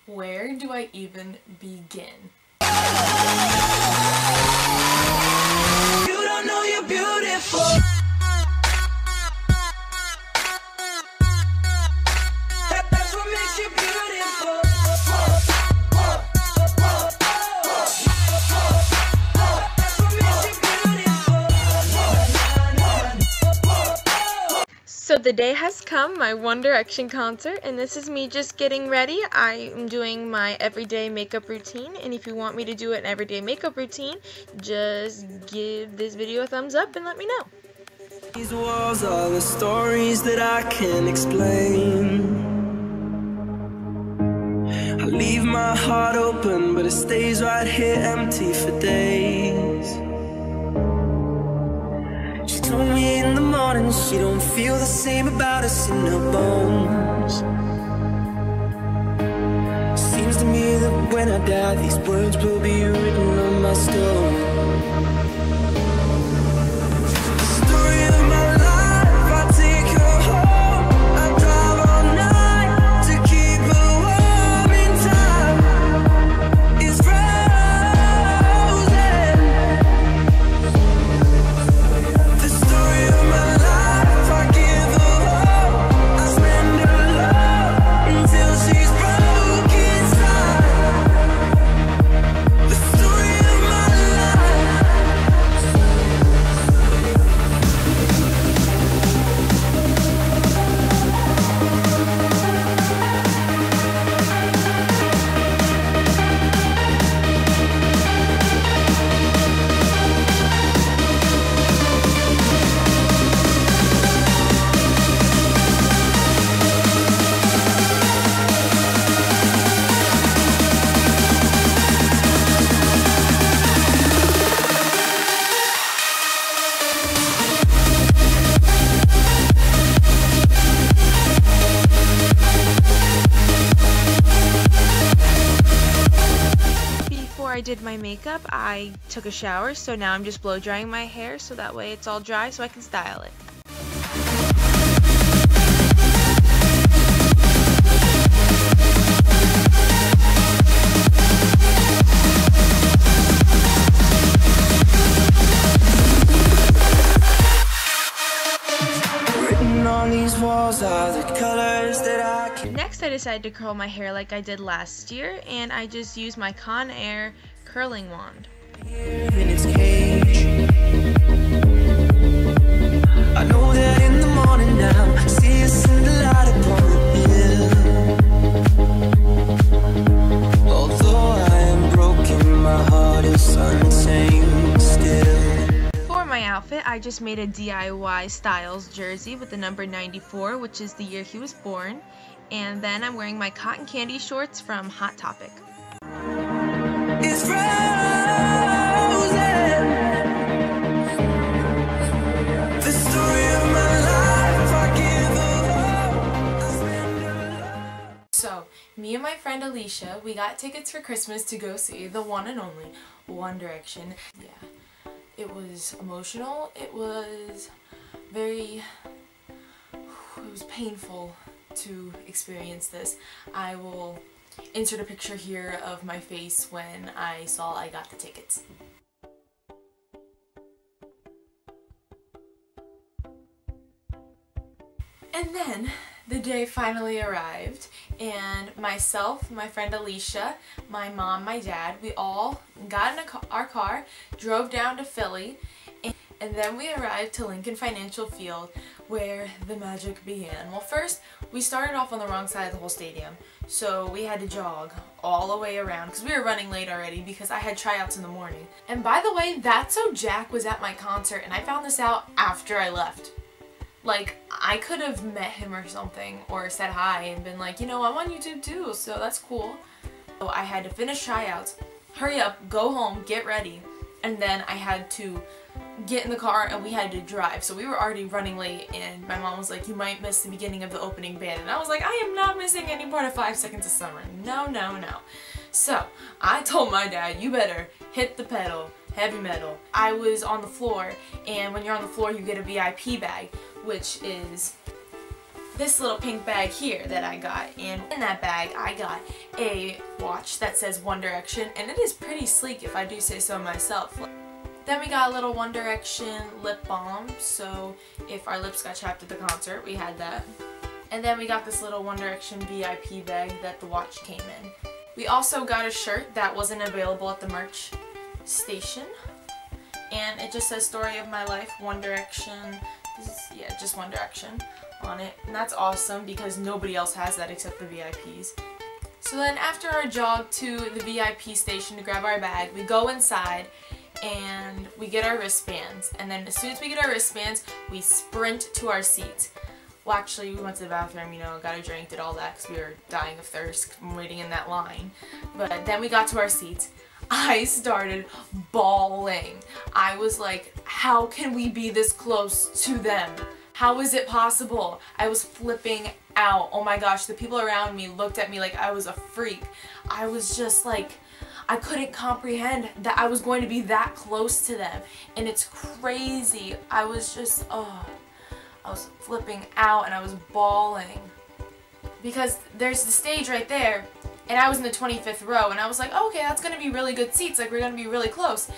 Where do I even begin? You don't know you're beautiful. That's what makes you beautiful. That's what makes you beautiful. So the day has come, my One Direction concert, and this is me just getting ready. I am doing my everyday makeup routine, and if you want me to do an everyday makeup routine, just give this video a thumbs up and let me know. These walls are the stories that I can't explain. I leave my heart open, but it stays right here empty for days. She told me in the morning she don't feel the same about us in her bones. Seems to me that when I die, these words will be written on my stone. I did my makeup, I took a shower, so now I'm just blow drying my hair so that way it's all dry so I can style it. Written on these walls are the colors that I can. Next, I decided to curl my hair like I did last year, and I just used my Conair curling wand. In its cage. I know that in the morning now, I see us in the light upon the hill. Although I am broken, my heart is untamed still. For my outfit, I just made a DIY Styles jersey with the number 94, which is the year he was born. And then I'm wearing my cotton candy shorts from Hot Topic. It's frozen. The story of my life, I give up. I spend a lot. So, me and my friend Alicia, we got tickets for Christmas to go see the one and only One Direction. Yeah, it was emotional, it was painful to experience this. I will insert a picture here of my face when I saw I got the tickets. And then the day finally arrived, and myself, my friend Alicia, my mom, my dad, we all got in our car, drove down to Philly, and then we arrived to Lincoln Financial Field, where the magic began. Well, first, we started off on the wrong side of the whole stadium, so we had to jog all the way around, because we were running late already, because I had tryouts in the morning. And by the way, That's So Jack was at my concert, and I found this out after I left. Like, I could have met him or something, or said hi and been like, you know, I'm on YouTube too, so that's cool. So I had to finish tryouts, hurry up, go home, get ready, and then I had to get in the car and we had to drive. So we were already running late, and my mom was like, you might miss the beginning of the opening band. And I was like, I am not missing any part of 5 Seconds of Summer. No, no, no. So I told my dad, you better hit the pedal, heavy metal. I was on the floor, and when you're on the floor you get a VIP bag, which is this little pink bag here that I got, and in that bag I got a watch that says One Direction, and it is pretty sleek if I do say so myself. Then we got a little One Direction lip balm, so if our lips got chapped at the concert, we had that. And then we got this little One Direction VIP bag that the watch came in. We also got a shirt that wasn't available at the merch station, and it just says Story of My Life, One Direction. Yeah, just One Direction on it, and that's awesome because nobody else has that except the VIPs. So then after our jog to the VIP station to grab our bag, we go inside and we get our wristbands, and then as soon as we get our wristbands, we sprint to our seats. Well, actually, we went to the bathroom, you know, got a drink, did all that because we were dying of thirst from waiting in that line. But then we got to our seats. I started bawling. I was like, how can we be this close to them? How is it possible? I was flipping out. Oh my gosh, the people around me looked at me like I was a freak. I was just like, I couldn't comprehend that I was going to be that close to them. And it's crazy. I was just, oh, I was flipping out and I was bawling. Because there's the stage right there, and I was in the 25th row, and I was like, oh, okay, that's going to be really good seats, like we're going to be really close.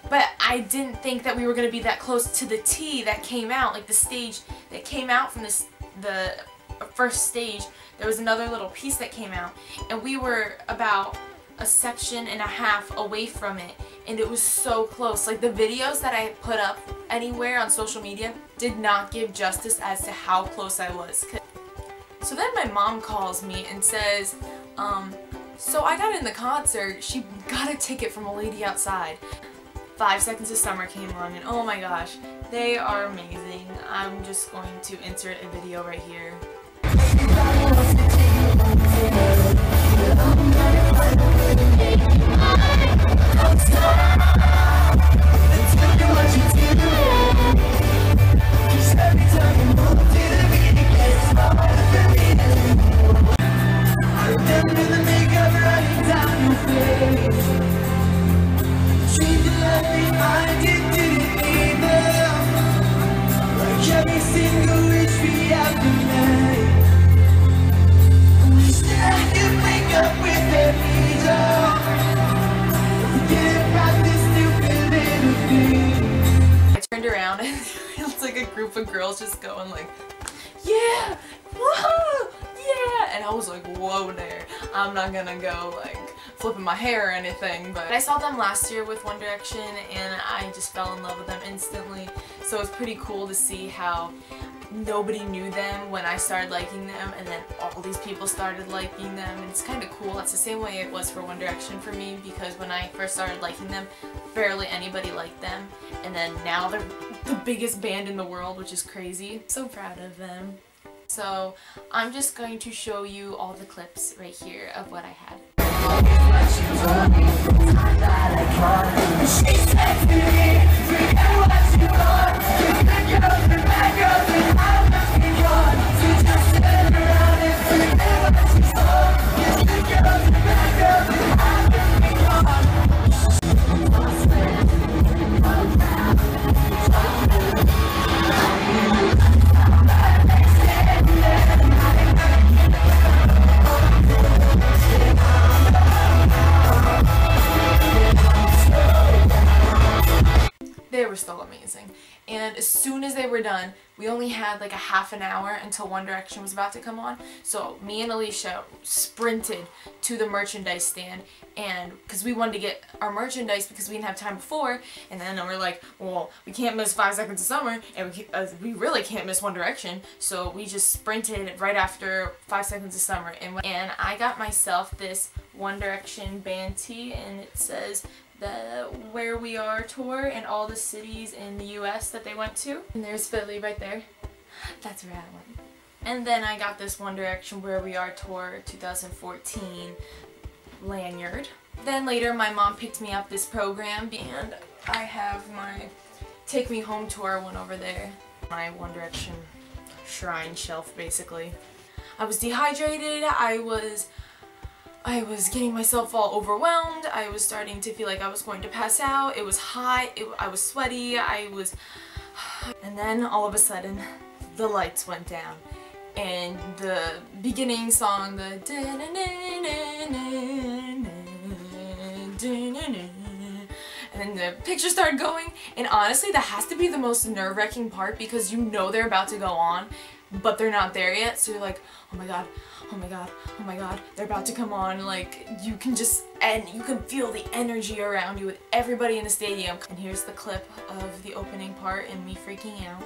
But I didn't think that we were going to be that close to the T that came out, like the stage that came out from the first stage. There was another little piece that came out, and we were about a section and a half away from it, and it was so close. Like the videos that I put up anywhere on social media did not give justice as to how close I was. So then my mom calls me and says, so I got in the concert, she got a ticket from a lady outside. 5 Seconds of Summer came on, and oh my gosh, they are amazing. I'm just going to insert a video right here. I turned around and it's like a group of girls just going like, yeah, whoa, yeah, and I was like, whoa there. I'm not gonna go like flipping my hair or anything, but I saw them last year with One Direction and I just fell in love with them instantly. So it's pretty cool to see how nobody knew them when I started liking them, and then all these people started liking them, and it's kind of cool. That's the same way it was for One Direction for me, because when I first started liking them, barely anybody liked them, and then now they're the biggest band in the world, which is crazy. So proud of them. So I'm just going to show you all the clips right here of what I had. They were still amazing. And as soon as they were done, we only had like a half an hour until One Direction was about to come on. So me and Alicia sprinted to the merchandise stand, and because we wanted to get our merchandise because we didn't have time before, and then we're like, well, we can't miss 5 Seconds of Summer, and we really can't miss One Direction, so we just sprinted right after 5 Seconds of Summer, and I got myself this One Direction band tee, and it says the Where We Are tour and all the cities in the US that they went to. And there's Philly right there. That's where I went. And then I got this One Direction Where We Are tour 2014 lanyard. Then later my mom picked me up this program, and I have my Take Me Home tour one over there. My One Direction shrine shelf basically. I was dehydrated, I was getting myself all overwhelmed. I was starting to feel like I was going to pass out. It was hot. I was sweaty. And then all of a sudden, the lights went down. and the beginning song, the and then the picture started going, and honestly that has to be the most nerve-wracking part because you know they're about to go on, but they're not there yet, so you're like, oh my god, oh my god, oh my god, they're about to come on. Like, you can just, and you can feel the energy around you with everybody in the stadium. And here's the clip of the opening part and me freaking out.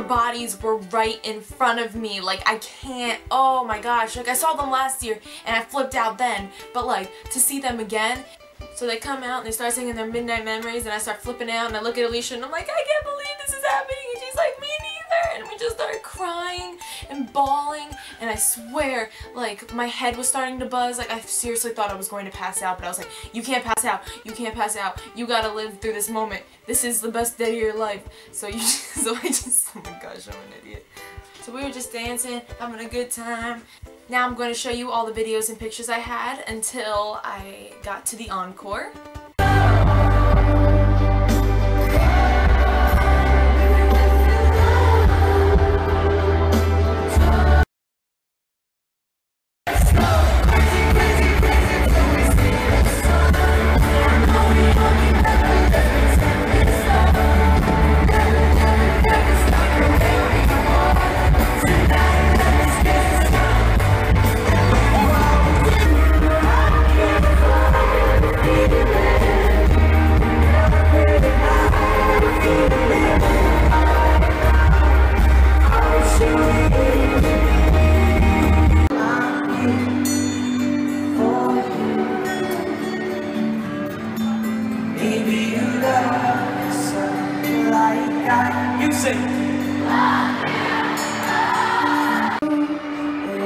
Bodies were right in front of me. Like, I can't, oh my gosh, like I saw them last year and I flipped out then, but like to see them again. So they come out and they start singing their Midnight Memories and I start flipping out and I look at Alicia and I'm like, I can't believe this is happening, and she's like, me neither, and we just started crying and bawling, and I swear, like, my head was starting to buzz. Like, I seriously thought I was going to pass out, but I was like, you can't pass out, you can't pass out, you gotta live through this moment, this is the best day of your life. So I just, oh my gosh, I'm an idiot. So we were just dancing, having a good time. Now I'm going to show you all the videos and pictures I had until I got to the encore. You sing.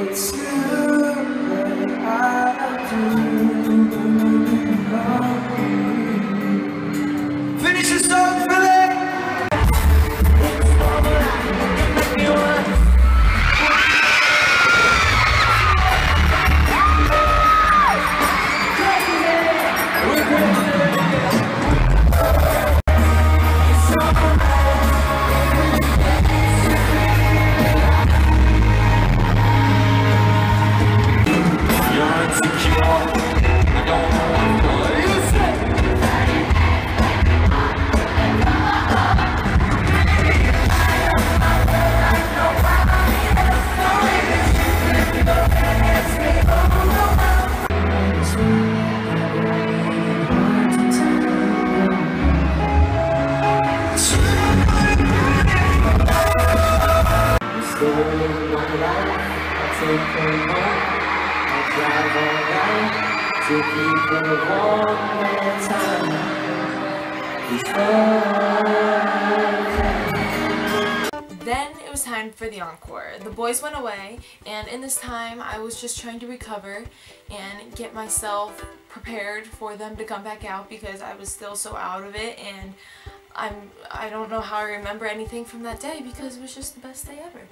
It's you that I do. Finish the song, Philly. To keep her warm all the time. Then it was time for the encore. The boys went away, and in this time I was just trying to recover and get myself prepared for them to come back out because I was still so out of it, and I don't know how I remember anything from that day because it was just the best day ever.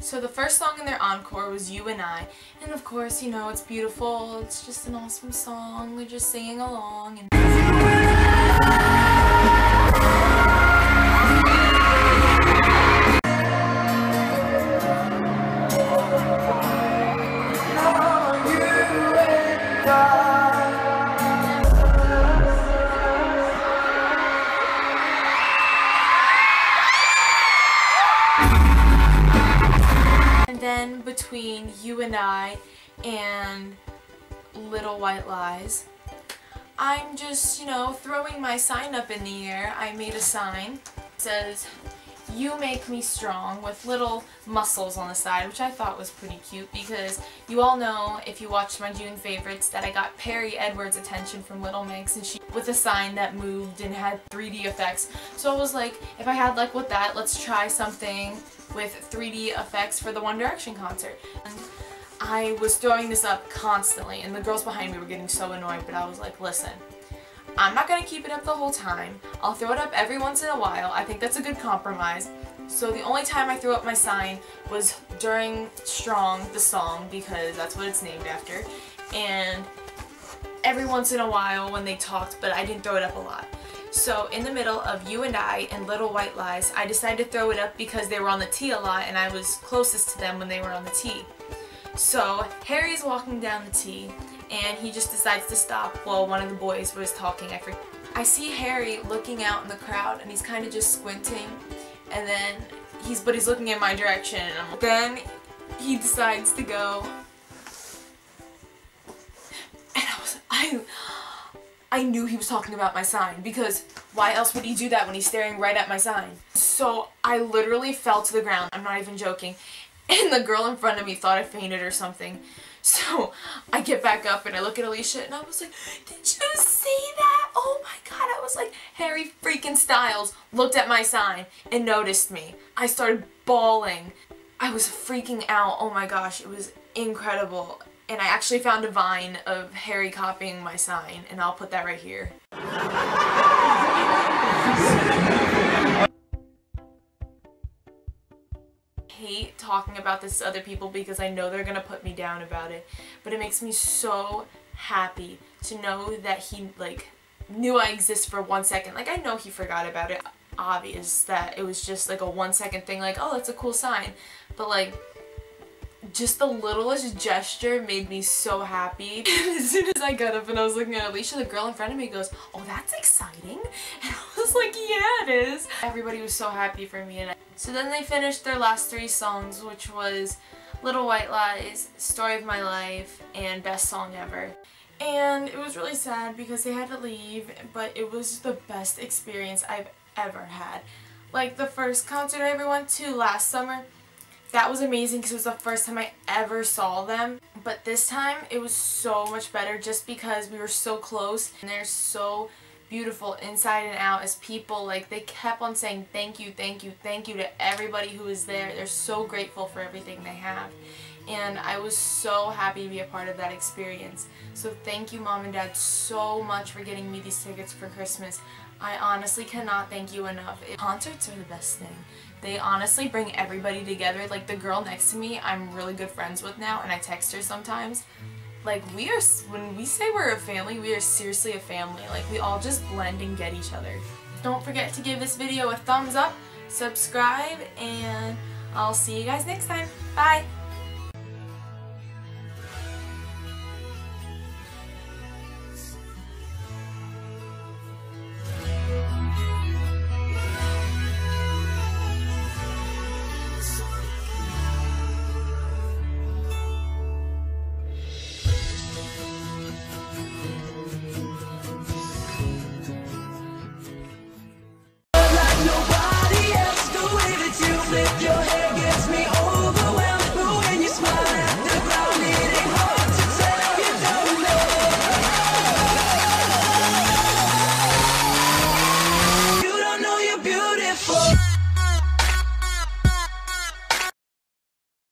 So the first song in their encore was You and I, and of course, you know, it's beautiful, it's just an awesome song, they're just singing along. And then between You and I and Little White Lies, I'm just, you know, throwing my sign up in the air. I made a sign. It says, You Make Me Strong with little muscles on the side, which I thought was pretty cute because you all know, if you watched my June favorites, that I got Perry Edwards' attention from Little Mix, and she with a sign that moved and had 3D effects. So I was like, if I had luck with that, let's try something with 3D effects for the One Direction concert. And I was throwing this up constantly, and the girls behind me were getting so annoyed, but I was like, listen, I'm not going to keep it up the whole time. I'll throw it up every once in a while. I think that's a good compromise. So the only time I threw up my sign was during Strong, the song, because that's what it's named after, and every once in a while when they talked, but I didn't throw it up a lot. So in the middle of You and I and Little White Lies, I decided to throw it up because they were on the T a lot and I was closest to them when they were on the T. So Harry's walking down the T and he just decides to stop while one of the boys was talking. I see Harry looking out in the crowd and he's kind of just squinting, and then he's looking in my direction, and then he decides to go, and I knew he was talking about my sign, because why else would he do that when he's staring right at my sign? So I literally fell to the ground, I'm not even joking, and the girl in front of me thought I fainted or something. So I get back up and I look at Alicia and I was like, did you see that? Oh my god, I was like, Harry freaking Styles looked at my sign and noticed me. I started bawling. I was freaking out. Oh my gosh, it was incredible. And I actually found a Vine of Harry copying my sign, and I'll put that right here. I hate talking about this to other people because I know they're gonna put me down about it, but it makes me so happy to know that he knew I exist for 1 second. Like, I know he forgot about it. Obvious that it was just like a 1 second thing, like, oh, that's a cool sign, but like, just the littlest gesture made me so happy. As soon as I got up and I was looking at Alicia, the girl in front of me goes, oh, that's exciting. And I was like, yeah, it is. Everybody was so happy for me. So then they finished their last 3 songs, which was Little White Lies, Story of My Life, and Best Song Ever. And it was really sad because they had to leave, but it was the best experience I've ever had. Like, the first concert I ever went to last summer, that was amazing because it was the first time I ever saw them. But this time, it was so much better just because we were so close. And they're so beautiful inside and out as people. Like, they kept on saying thank you, thank you, thank you to everybody who was there. They're so grateful for everything they have. And I was so happy to be a part of that experience. So thank you, Mom and Dad, so much for getting me these tickets for Christmas. I honestly cannot thank you enough. Concerts are the best thing. They honestly bring everybody together. Like, the girl next to me, I'm really good friends with now, and I text her sometimes. Like, when we say we're a family, we are seriously a family. Like, we all just blend and get each other. Don't forget to give this video a thumbs up, subscribe, and I'll see you guys next time. Bye!